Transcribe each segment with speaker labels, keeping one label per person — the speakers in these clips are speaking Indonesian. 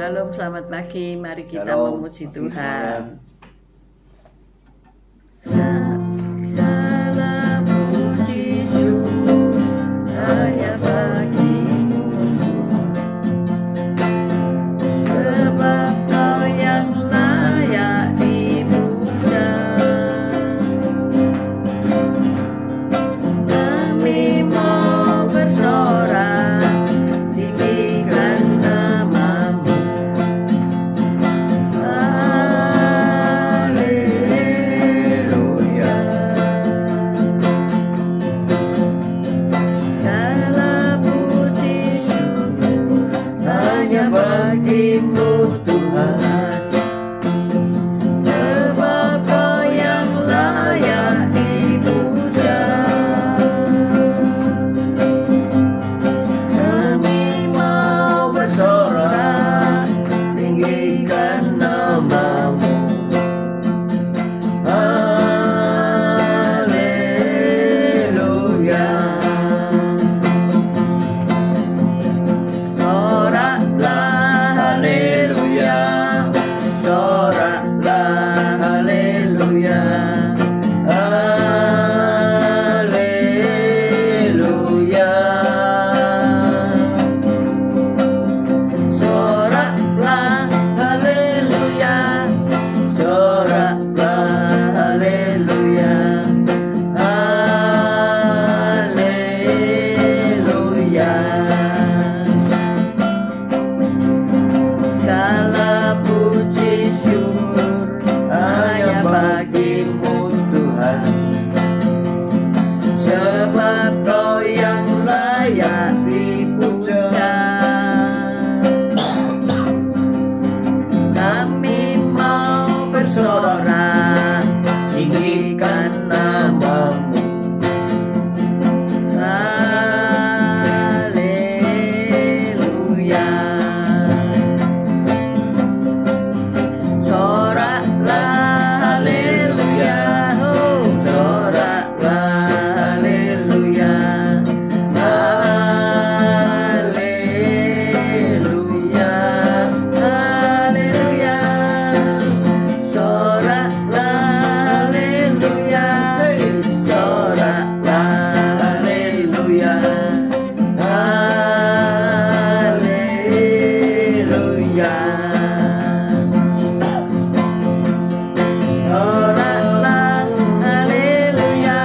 Speaker 1: Shalom, selamat pagi. Mari kita
Speaker 2: Shalom,
Speaker 1: memuji
Speaker 2: pagi
Speaker 1: Tuhan.
Speaker 2: semuanya.
Speaker 1: Segala puji syukur hanya bagimu, sebab Kau yang layak dipuja. Kami mau bersorak, tinggikan nama-Mu. Haleluya. Segala puji syukur hanya bagi-Mu Tuhan, sebab Kau yang layak dipuja. Kami mau bersorak, tinggikan nama-Mu. Haleluya. Soraklah haleluya, soraklah haleluya, haleluya. Soraklah haleluya, soraklah haleluya, haleluya. Segala puji syukur hanya bagi-Mu Tuhan, sebab Kau yang layak dipuja. Kami mau bersorak, tinggikan nama-Mu. Haleluya. Soraklah haleluya, oh soraklah haleluya, haleluya, haleluya. Soraklah haleluya, soraklah haleluya, haleluya. Soraklah haleluya,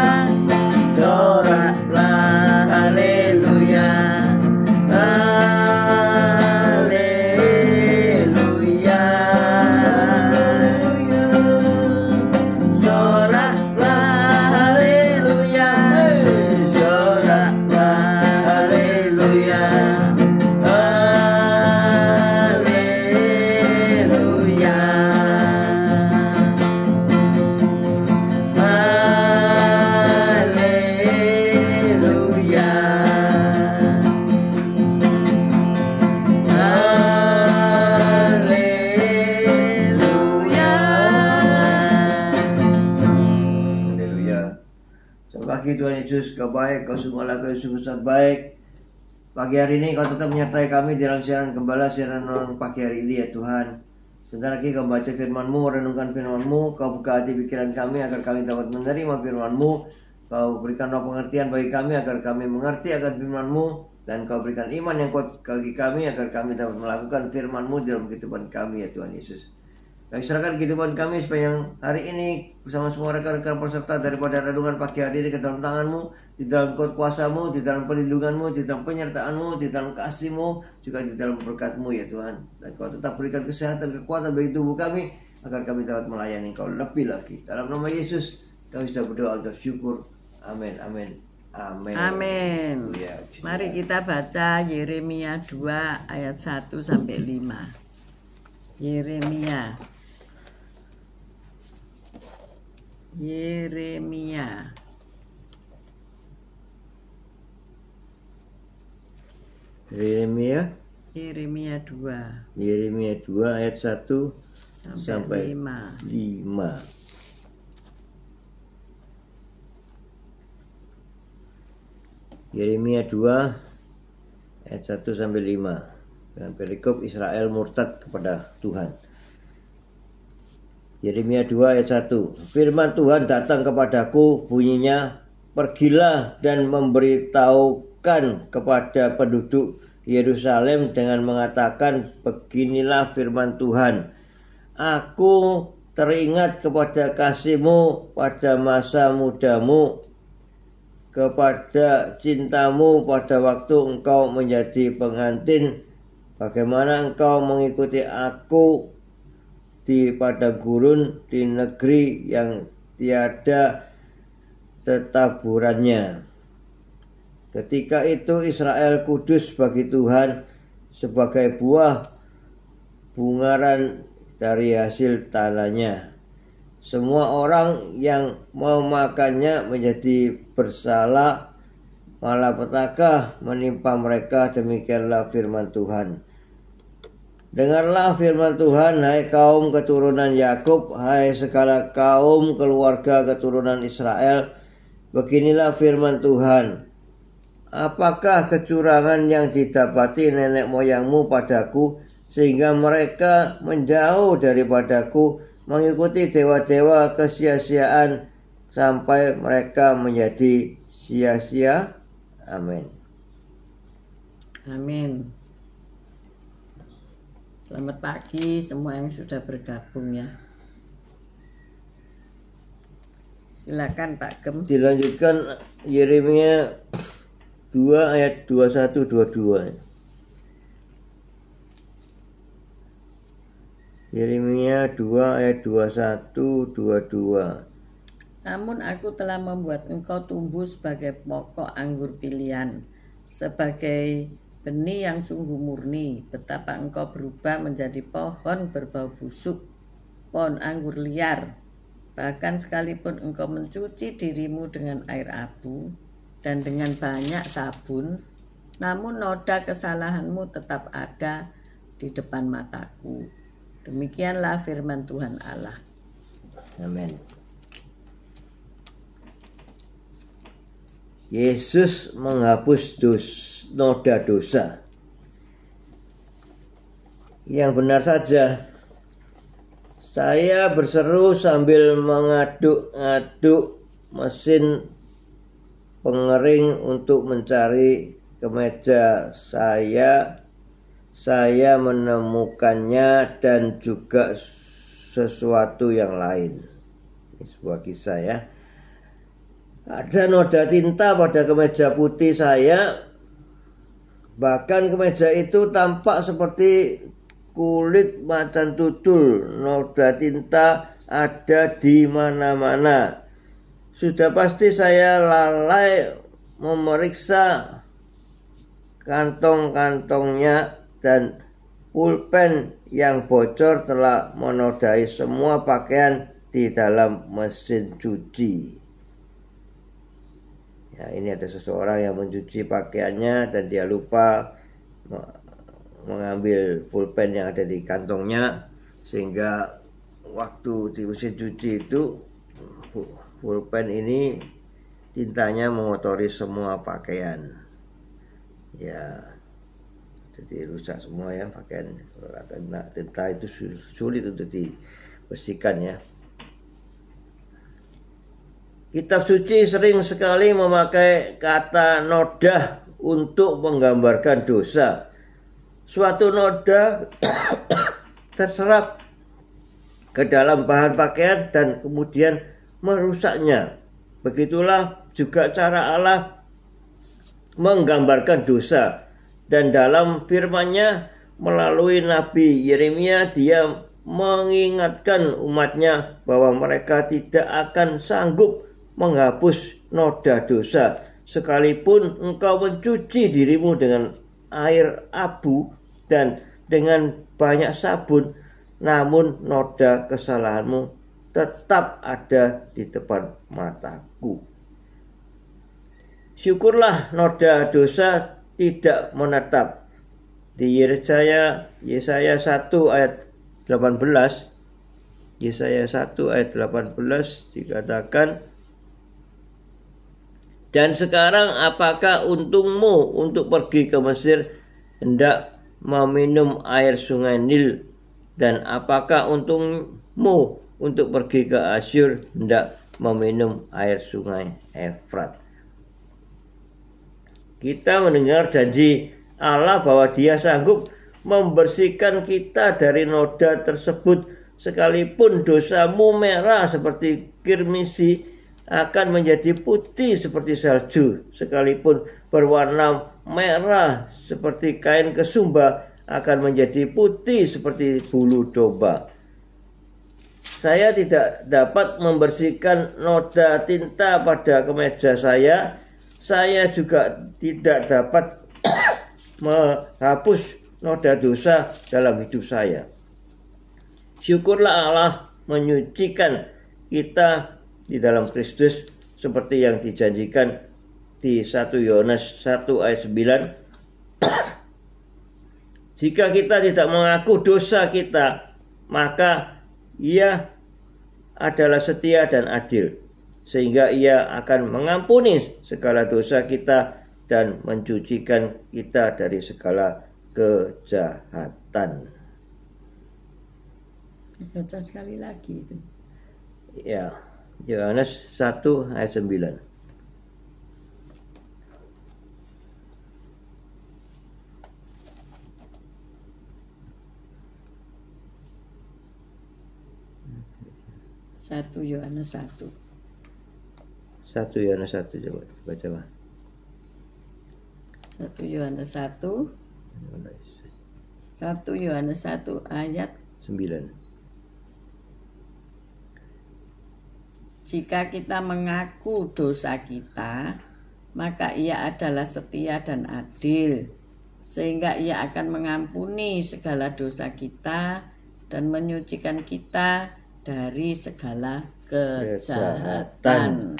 Speaker 1: soraklah haleluya, haleluya. Soraklah haleluya, soraklah haleluya, haleluya. Haleluya. Haleluya.
Speaker 2: Haleluya. Selamat pagi Tuhan Yesus, Kau baik, Kau sungguhlah Kau sungguh sangat baik. Pagi hari ini Kau tetap menyertai kami dalam siaran gembala, siaran renungan pagi hari ini ya Tuhan. Sebentar lagi Kau baca firman-Mu, merenungkan firman-Mu. Kau buka hati pikiran kami agar kami dapat menerima firman-Mu. Kau berikan roh pengertian bagi kami agar kami mengerti akan firman-Mu. Dan Kau berikan iman yang kuat bagi kami agar kami dapat melakukan firman-Mu dalam kehidupan kami ya Tuhan Yesus. Kami serahkan kehidupan kami supaya yang hari ini bersama semua rekan-rekan peserta daripada renungan pagi hari ini ke dalam tangan-Mu, di dalam kuasa-Mu, di dalam perlindungan-Mu, di dalam penyertaan-Mu, di dalam kasih-Mu, juga di dalam berkat-Mu ya Tuhan. Dan Kau tetap berikan kesehatan, kekuatan bagi tubuh kami agar kami dapat melayani Kau lebih lagi. Dalam nama Yesus kami sudah berdoa untuk syukur. Amin, amin, amin.
Speaker 1: Amin.
Speaker 2: Haleluya.
Speaker 1: Mari kita baca Yeremia 2 ayat 1 sampai 5. Yeremia. Yeremia.
Speaker 2: Yeremia
Speaker 1: Yeremia 2
Speaker 2: Yeremia 2 ayat 1 sampai
Speaker 1: 5.
Speaker 2: 5. Yeremia 2 ayat 1 sampai 5. Dengan perikop Israel murtad kepada Tuhan. Yeremia 2 ayat 1. Firman Tuhan datang kepadaku, bunyinya, pergilah dan memberitahukan kepada penduduk Yerusalem dengan mengatakan, beginilah firman Tuhan. Aku teringat kepada kasihmu pada masa mudamu, kepada cintamu pada waktu engkau menjadi pengantin, bagaimana engkau mengikuti aku di padang gurun, di negeri yang tiada tetaburannya. Ketika itu Israel kudus bagi Tuhan, sebagai buah bungaran dari hasil tanahnya. Semua orang yang memakannya menjadi bersalah, malapetaka menimpa mereka. Demikianlah firman Tuhan. Dengarlah firman Tuhan, hai kaum keturunan Yakub, hai segala kaum keluarga keturunan Israel. Beginilah firman Tuhan. Apakah kecurangan yang didapati nenek moyangmu padaku, sehingga mereka menjauh daripadaku, mengikuti dewa-dewa kesia-siaan, sampai mereka menjadi sia-sia? Amin.
Speaker 1: Amin. Selamat pagi semua yang sudah bergabung ya. Silakan Pak Gem.
Speaker 2: Dilanjutkan Yeremia 2 ayat 21-22. Yeremia 2 ayat 21-22.
Speaker 1: Namun aku telah membuat engkau tumbuh sebagai pokok anggur pilihan, sebagai benih yang sungguh murni. Betapa engkau berubah menjadi pohon berbau busuk, pohon anggur liar. Bahkan sekalipun engkau mencuci dirimu dengan air abu dan dengan banyak sabun, namun noda kesalahanmu tetap ada di depan mataku. Demikianlah firman Tuhan Allah.
Speaker 2: Amin. Yesus menghapus noda dosa. Yang benar saja, saya berseru sambil mengaduk-aduk mesin pengering untuk mencari kemeja saya. Saya menemukannya dan juga sesuatu yang lain. Ini sebuah kisah ya. Ada noda tinta pada kemeja putih saya. Bahkan kemeja itu tampak seperti kulit macan tutul. Noda tinta ada di mana-mana. Sudah pasti saya lalai memeriksa kantong-kantongnya, dan pulpen yang bocor telah menodai semua pakaian di dalam mesin cuci. Ya, ini ada seseorang yang mencuci pakaiannya dan dia lupa mengambil pulpen yang ada di kantongnya, sehingga waktu di mesin cuci itu pulpen ini tintanya mengotori semua pakaian. Ya, jadi rusak semua ya pakaian. Tinta itu sulit untuk dibersihkan ya. Kitab suci sering sekali memakai kata noda untuk menggambarkan dosa. Suatu noda terserap ke dalam bahan pakaian dan kemudian merusaknya. Begitulah juga cara Allah menggambarkan dosa. Dan dalam firman-Nya melalui Nabi Yeremia, dia mengingatkan umatnya bahwa mereka tidak akan sanggup menghapus noda dosa sekalipun engkau mencuci dirimu dengan air abu dan dengan banyak sabun, namun noda kesalahanmu tetap ada di depan mataku. Syukurlah noda dosa tidak menetap. Di Yesaya 1 ayat 18, Yesaya 1 ayat 18 dikatakan, dan sekarang apakah untungmu untuk pergi ke Mesir, hendak meminum air sungai Nil? Dan apakah untungmu untuk pergi ke Asyur hendak meminum air sungai Efrat? Kita mendengar janji Allah bahwa Dia sanggup membersihkan kita dari noda tersebut. Sekalipun dosamu merah seperti kirmisi, akan menjadi putih seperti salju. Sekalipun berwarna merah seperti kain kesumba, akan menjadi putih seperti bulu domba. Saya tidak dapat membersihkan noda tinta pada kemeja saya. Saya juga tidak dapat menghapus noda dosa dalam hidup saya. Syukurlah Allah menyucikan kita di dalam Kristus seperti yang dijanjikan di 1 Yohanes 1 ayat 9. Jika kita tidak mengaku dosa kita, maka Ia adalah setia dan adil, sehingga Ia akan mengampuni segala dosa kita dan mencucikan kita dari segala kejahatan.
Speaker 1: Baca sekali lagi itu.
Speaker 2: Ya, Yohanes 1 ayat 9.
Speaker 1: Yohanes 1.
Speaker 2: 1 Yohanes 1 coba baca Pak.
Speaker 1: 1 Yohanes 1. 1 Yohanes 1 ayat
Speaker 2: 9.
Speaker 1: Jika kita mengaku dosa kita, maka Ia adalah setia dan adil, sehingga Ia akan mengampuni segala dosa kita dan menyucikan kita dari segala kejahatan.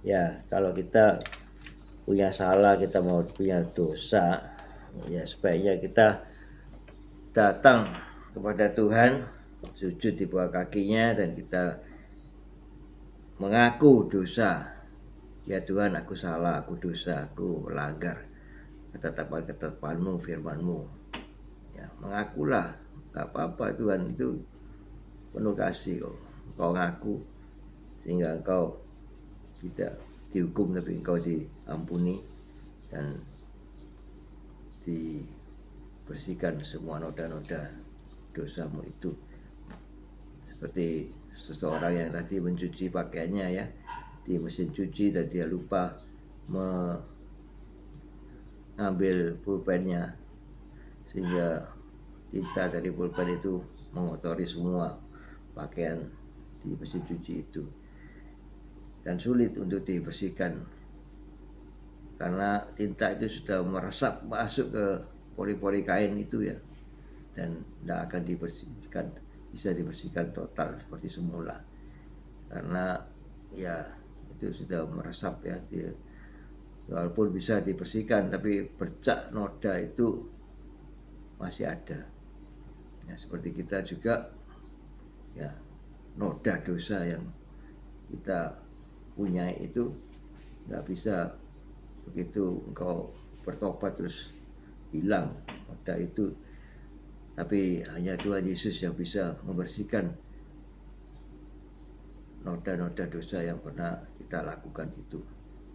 Speaker 2: Ya, kalau kita punya salah, kita mau punya dosa, ya sebaiknya kita datang kepada Tuhan, sujud di bawah kakinya, dan kita mengaku dosa. Ya Tuhan, aku salah, aku dosa, aku melanggar ketetapan-ketetapan-Mu, firman-Mu. Ya, mengakulah, gak apa-apa Tuhan, itu penuh kasih kok. Kau ngaku sehingga engkau tidak dihukum, tapi engkau diampuni dan dibersihkan semua noda-noda dosamu itu. Seperti seseorang yang tadi mencuci pakaiannya ya di mesin cuci dan dia lupa mengambil pulpennya, sehingga tinta dari pulpen itu mengotori semua pakaian di mesin cuci itu dan sulit untuk dibersihkan karena tinta itu sudah meresap masuk ke pori-pori kain itu ya, dan tidak akan bisa dibersihkan total seperti semula karena ya itu sudah meresap ya. Walaupun bisa dibersihkan tapi bercak noda itu masih ada ya. Seperti kita juga ya, noda dosa yang kita punya itu nggak bisa begitu engkau bertobat terus hilang noda itu, tapi hanya Tuhan Yesus yang bisa membersihkan noda-noda dosa yang pernah kita lakukan itu,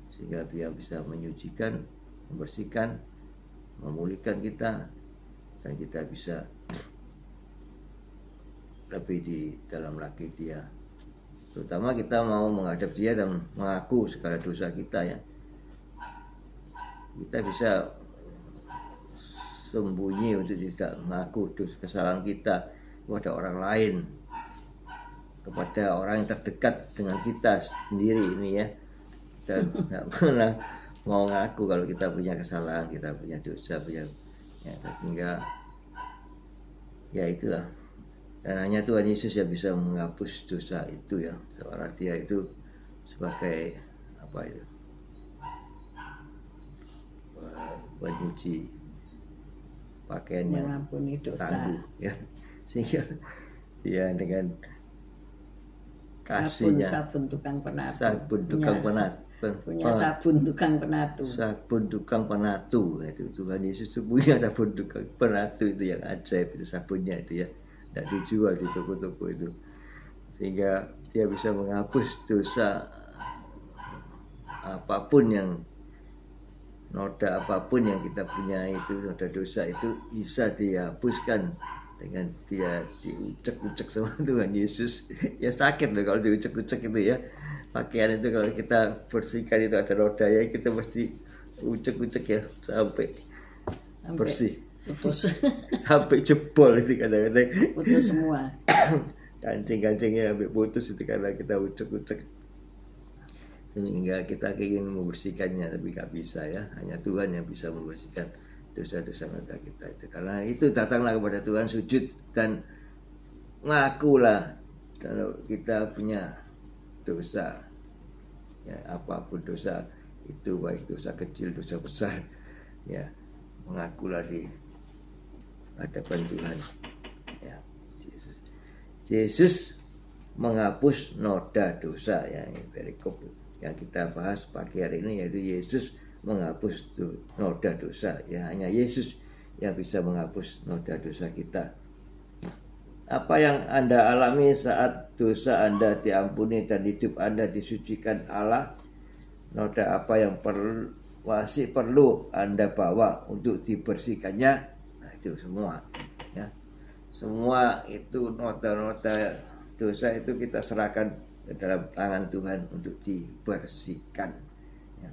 Speaker 2: sehingga Dia bisa menyucikan, membersihkan, memulihkan kita, dan kita bisa lebih di dalam lagi Dia. Terutama kita mau menghadap Dia dan mengaku segala dosa kita ya. Kita bisa sembunyi untuk tidak mengaku dosa kesalahan kita kepada orang lain, kepada orang yang terdekat dengan kita sendiri ini ya. Dan tidak pernah mau ngaku kalau kita punya kesalahan, kita punya dosa, punya ya, sehingga ya itulah. Dan hanya Tuhan Yesus yang bisa menghapus dosa itu ya. Seorang Dia itu sebagai apa itu, mencuci pakaiannya,
Speaker 1: mengampuni dosa,
Speaker 2: tangguh ya, sehingga Dia dengan kasihnya,
Speaker 1: sabun tukang penat,
Speaker 2: sabun tukang penat
Speaker 1: punya sabun tukang penatu.
Speaker 2: Sabun tukang penatu itu, Tuhan Yesus itu punya sabun tukang penatu itu yang ajaib itu sabunnya itu ya, tidak dijual di toko-toko itu, sehingga dia bisa menghapus dosa apapun yang noda apapun yang kita punya itu, noda dosa itu bisa dihapuskan dengan dia diucek-ucek sama Tuhan Yesus. Ya sakit loh kalau diucek-ucek itu ya. Pakaian itu kalau kita bersihkan itu ada noda ya, kita mesti ucek-ucek ya sampai bersih.
Speaker 1: Putus.
Speaker 2: Sampai jebol itu kadang-kadang.
Speaker 1: Putus semua.
Speaker 2: Kancing-kancingnya sampai putus itu karena kita ucek-ucek. Sehingga kita ingin membersihkannya tapi nggak bisa ya. Hanya Tuhan yang bisa membersihkan dosa-dosa noda kita itu. Karena itu datanglah kepada Tuhan, sujud dan ngakulah kalau kita punya dosa ya, apapun dosa itu, baik dosa kecil dosa besar ya, mengakulah di hadapan Tuhan ya. Yesus menghapus noda dosa ya, perikop yang kita bahas pagi hari ini, yaitu Yesus menghapus noda dosa ya. Hanya Yesus yang bisa menghapus noda dosa kita. Apa yang Anda alami saat dosa Anda diampuni dan hidup Anda disucikan Allah? Noda apa yang masih perlu Anda bawa untuk dibersihkannya? Nah, itu semua ya. Semua itu noda-noda dosa itu kita serahkan ke dalam tangan Tuhan untuk dibersihkan ya.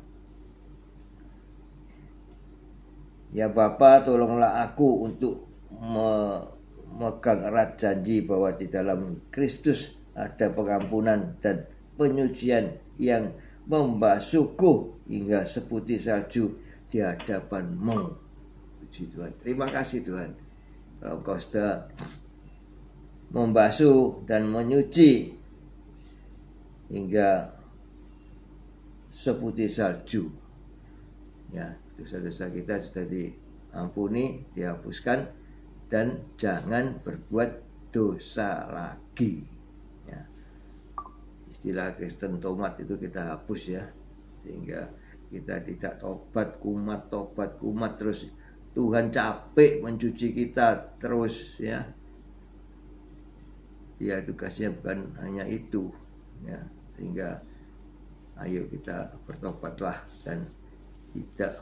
Speaker 2: Ya Bapa, tolonglah aku untuk memegang erat janji bahwa di dalam Kristus ada pengampunan dan penyucian yang membasuhku hingga seputih salju di hadapan-Mu. Puji Tuhan. Terima kasih Tuhan. Kalau Engkau sudah membasuh dan menyuci hingga seputih salju. Ya, dosa-dosa kita sudah diampuni, dihapuskan, dan jangan berbuat dosa lagi ya. Istilah Kristen tomat itu kita hapus ya, sehingga kita tidak tobat kumat terus Tuhan capek mencuci kita terus ya. Ya, tugasnya bukan hanya itu ya, sehingga ayo kita bertobatlah dan tidak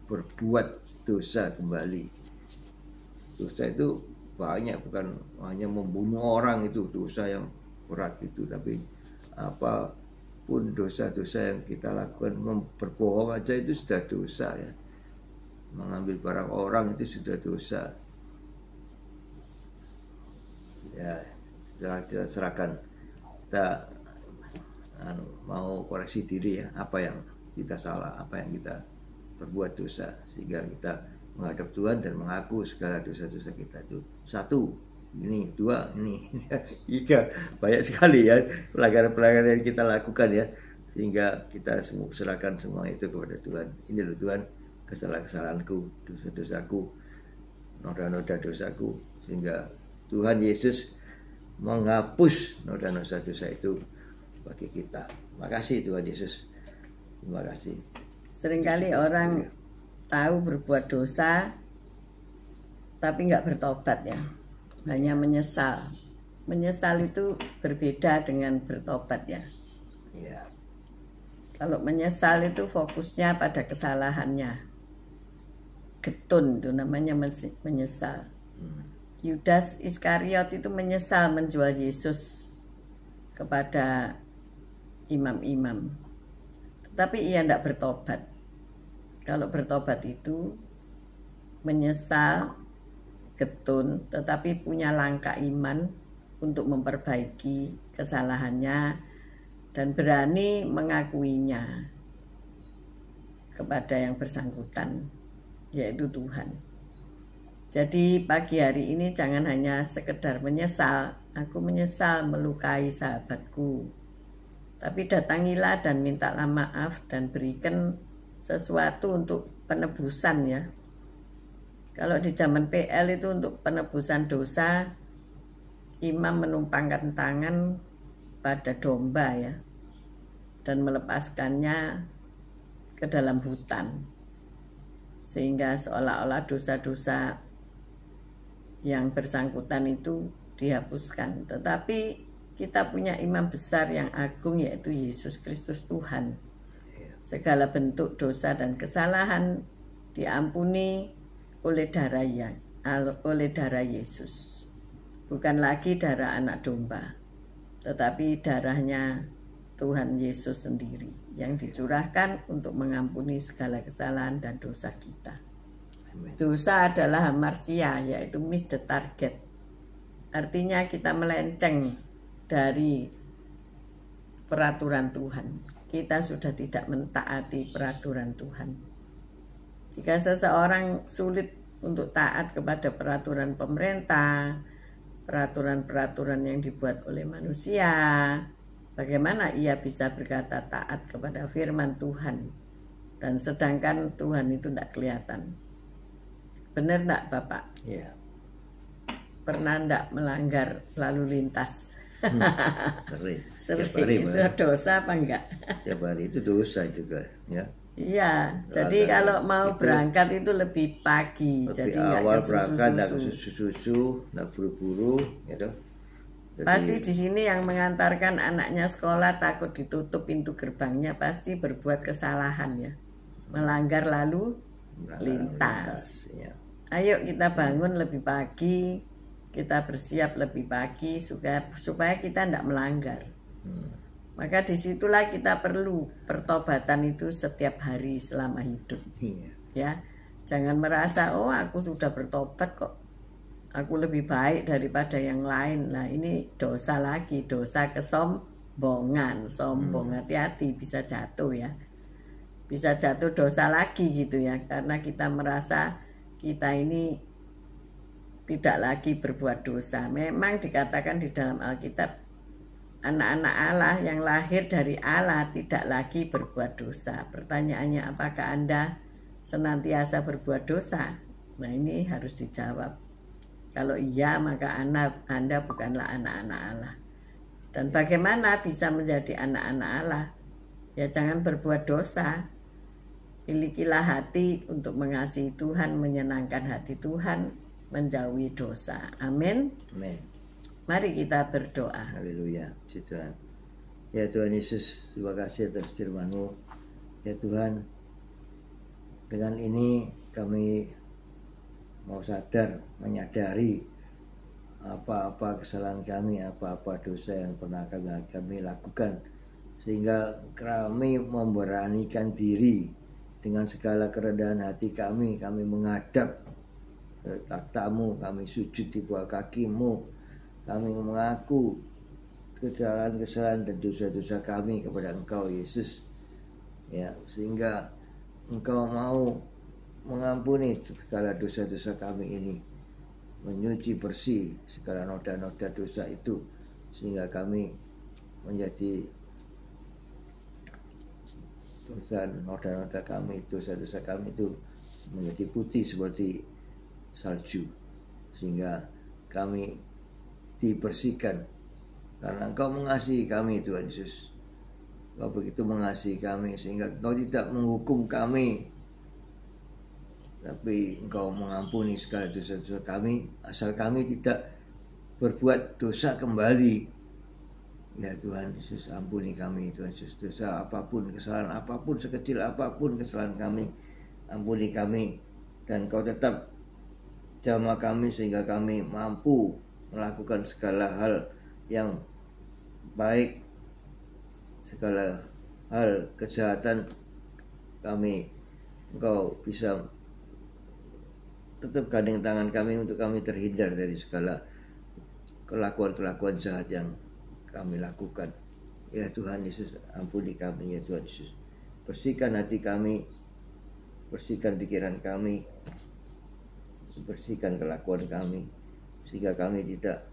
Speaker 2: berbuat dosa kembali. Dosa itu banyak, bukan hanya membunuh orang itu dosa yang berat itu, tapi apapun dosa-dosa yang kita lakukan, berbohong aja itu sudah dosa ya. Mengambil barang orang itu sudah dosa. Ya, kita serahkan, kita mau koreksi diri ya, apa yang kita salah, apa yang kita berbuat dosa, sehingga kita menghadap Tuhan dan mengaku segala dosa-dosa kita itu. 1, ini 2, ini 3, banyak sekali ya pelanggaran-pelanggaran yang kita lakukan ya, sehingga kita serahkan semua itu kepada Tuhan. Ini loh Tuhan, kesalahan-kesalahanku, dosa-dosaku, noda-noda dosaku, sehingga Tuhan Yesus menghapus noda-noda dosa itu bagi kita. Terima kasih Tuhan Yesus. Terima kasih.
Speaker 1: Seringkali orang tahu berbuat dosa tapi nggak bertobat ya, hanya menyesal. Menyesal itu berbeda dengan bertobat ya.
Speaker 2: Ya.
Speaker 1: Kalau menyesal itu fokusnya pada kesalahannya, getun itu namanya menyesal. Yudas Iskariot itu menyesal menjual Yesus kepada imam-imam, tetapi ia tidak bertobat. Kalau bertobat itu menyesal, getun, tetapi punya langkah iman untuk memperbaiki kesalahannya dan berani mengakuinya kepada yang bersangkutan, yaitu Tuhan. Jadi pagi hari ini jangan hanya sekedar menyesal, aku menyesal melukai sahabatku, tapi datangilah dan mintalah maaf dan berikan sesuatu untuk penebusan ya. Kalau di zaman PL itu untuk penebusan dosa, imam menumpangkan tangan pada domba ya, dan melepaskannya ke dalam hutan, sehingga seolah-olah dosa-dosa yang bersangkutan itu dihapuskan. Tetapi kita punya imam besar yang agung, yaitu Yesus Kristus Tuhan. Segala bentuk dosa dan kesalahan diampuni oleh darah Yesus. Bukan lagi darah anak domba, tetapi darahnya Tuhan Yesus sendiri yang dicurahkan untuk mengampuni segala kesalahan dan dosa kita. Dosa adalah hamartia, yaitu miss the target. Artinya kita melenceng dari peraturan Tuhan. Kita sudah tidak mentaati peraturan Tuhan. Jika seseorang sulit untuk taat kepada peraturan pemerintah, peraturan-peraturan yang dibuat oleh manusia, bagaimana ia bisa berkata taat kepada firman Tuhan? Dan sedangkan Tuhan itu tidak kelihatan. Benar enggak Bapak?
Speaker 2: Iya.
Speaker 1: Pernah enggak melanggar lalu lintas?
Speaker 2: Sering.
Speaker 1: Itu dosa apa enggak?
Speaker 2: Tiap hari itu dosa juga, ya.
Speaker 1: Iya, jadi kalau mau berangkat itu lebih pagi.
Speaker 2: Lebih
Speaker 1: jadi
Speaker 2: awal berangkat, enggak ke susu-susu, enggak buru-buru, gitu.
Speaker 1: Pasti di sini yang mengantarkan anaknya sekolah takut ditutup pintu gerbangnya, pasti berbuat kesalahan ya. Melanggar lalu lintas.
Speaker 2: Ya.
Speaker 1: Ayo kita bangun lebih pagi, kita bersiap lebih pagi supaya kita tidak melanggar. Maka disitulah kita perlu pertobatan itu setiap hari selama hidup. Ya, jangan merasa oh aku sudah bertobat kok, aku lebih baik daripada yang lain. Nah ini dosa lagi, dosa kesombongan, sombong. Hati-hati bisa jatuh ya, bisa jatuh dosa lagi gitu ya, karena kita merasa kita ini tidak lagi berbuat dosa. Memang dikatakan di dalam Alkitab, anak-anak Allah yang lahir dari Allah tidak lagi berbuat dosa. Pertanyaannya, apakah Anda senantiasa berbuat dosa? Nah ini harus dijawab. Kalau iya, maka Anda bukanlah anak-anak Allah. Dan bagaimana bisa menjadi anak-anak Allah? Ya jangan berbuat dosa. Milikilah hati untuk mengasihi Tuhan, menyenangkan hati Tuhan, menjauhi dosa. Amin.
Speaker 2: Amin.
Speaker 1: Mari kita berdoa.
Speaker 2: Haleluya, puji Tuhan. Ya Tuhan Yesus, terima kasih atas firman-Mu. Ya Tuhan, dengan ini kami mau sadar, menyadari apa-apa kesalahan kami, apa-apa dosa yang pernah kami lakukan, sehingga kami memberanikan diri dengan segala kerendahan hati kami menghadap takhta-Mu, kami sujud di bawah kaki-Mu, kami mengaku kesalahan-kesalahan dan dosa-dosa kami kepada Engkau Yesus, ya, sehingga Engkau mau mengampuni segala dosa-dosa kami ini, menyuci bersih segala noda-noda dosa itu, sehingga kami menjadi noda-noda kami, dosa-dosa kami itu menjadi putih seperti salju, sehingga kami dibersihkan karena Engkau mengasihi kami. Tuhan Yesus, Engkau begitu mengasihi kami sehingga Engkau tidak menghukum kami, tapi Engkau mengampuni segala dosa-dosa kami asal kami tidak berbuat dosa kembali. Ya Tuhan Yesus, ampuni kami Tuhan Yesus, dosa apapun, kesalahan apapun, sekecil apapun kesalahan kami, ampuni kami, dan Kau tetap jamah kami sehingga kami mampu melakukan segala hal yang baik, segala hal kejahatan kami Engkau bisa tetap gandeng tangan kami untuk kami terhindar dari segala kelakuan-kelakuan jahat yang kami lakukan. Ya Tuhan Yesus, ampuni kami ya Tuhan Yesus. Bersihkan hati kami, bersihkan pikiran kami, bersihkan kelakuan kami, sehingga kami tidak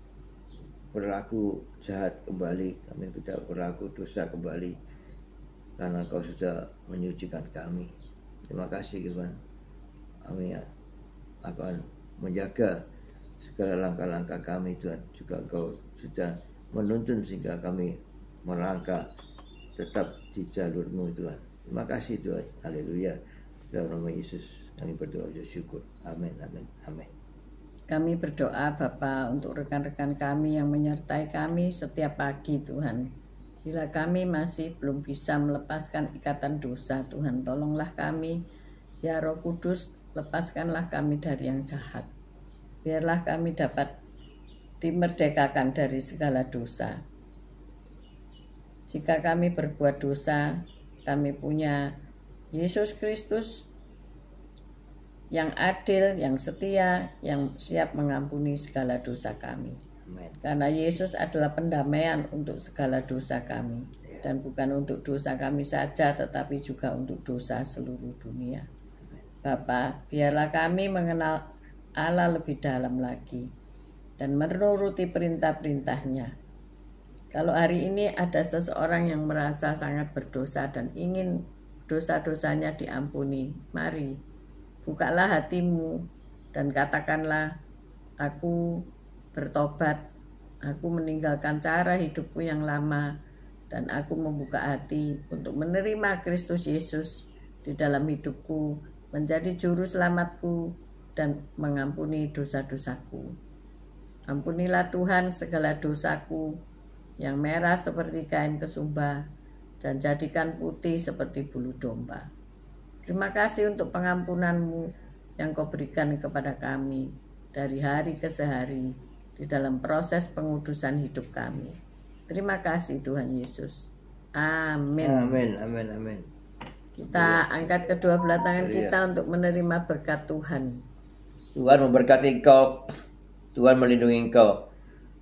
Speaker 2: berlaku jahat kembali, kami tidak berlaku dosa kembali, karena Kau sudah menyucikan kami. Terima kasih Tuhan. Kami akan menjaga segala langkah-langkah kami Tuhan. Juga Kau sudah menuntun sehingga kami melangkah tetap di jalur-Mu Tuhan. Terima kasih Tuhan. Haleluya. Dalam nama Yesus kami berdoa syukur. Amin, amin, amin.
Speaker 1: Kami berdoa Bapa untuk rekan-rekan kami yang menyertai kami setiap pagi Tuhan. Bila kami masih belum bisa melepaskan ikatan dosa Tuhan, tolonglah kami. Ya Roh Kudus, lepaskanlah kami dari yang jahat. Biarlah kami dapat dimerdekakan dari segala dosa. Jika kami berbuat dosa, kami punya Yesus Kristus yang adil, yang setia, yang siap mengampuni segala dosa kami.
Speaker 2: Amen.
Speaker 1: Karena Yesus adalah pendamaian untuk segala dosa kami. Dan bukan untuk dosa kami saja, tetapi juga untuk dosa seluruh dunia. Bapa, biarlah kami mengenal Allah lebih dalam lagi dan menuruti perintah-perintahnya. Kalau hari ini ada seseorang yang merasa sangat berdosa dan ingin dosa-dosanya diampuni, mari bukalah hatimu dan katakanlah, aku bertobat, aku meninggalkan cara hidupku yang lama, dan aku membuka hati untuk menerima Kristus Yesus di dalam hidupku, menjadi juru selamatku, dan mengampuni dosa-dosaku. Ampunilah Tuhan segala dosaku yang merah seperti kain kesumba, dan jadikan putih seperti bulu domba. Terima kasih untuk pengampunan-Mu yang Kau berikan kepada kami dari hari ke hari di dalam proses pengudusan hidup kami. Terima kasih Tuhan Yesus. Amin.
Speaker 2: Amin, amin, amin.
Speaker 1: Kita angkat kedua belah tangan kita untuk menerima berkat Tuhan.
Speaker 2: Tuhan memberkati engkau, Tuhan melindungi engkau,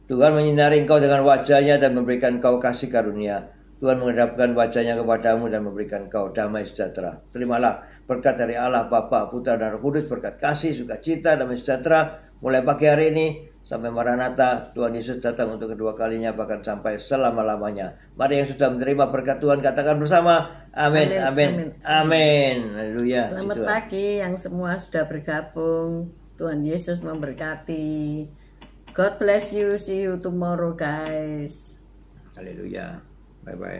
Speaker 2: Tuhan menyinari engkau dengan wajah-Nya dan memberikan engkau kasih karunia. Tuhan menghadapkan wajah-Nya kepadamu dan memberikan engkau damai sejahtera. Terimalah berkat dari Allah Bapa, Putra dan Roh Kudus, berkat kasih, sukacita, damai sejahtera mulai pagi hari ini sampai Maranatha. Tuhan Yesus datang untuk kedua kalinya, bahkan sampai selama-lamanya. Mari yang sudah menerima berkat Tuhan katakan bersama, amin, amin, amin. Haleluya.
Speaker 1: Selamat pagi yang semua sudah bergabung. Tuhan Yesus memberkati. God bless you. See you tomorrow guys.
Speaker 2: Haleluya. Bye-bye.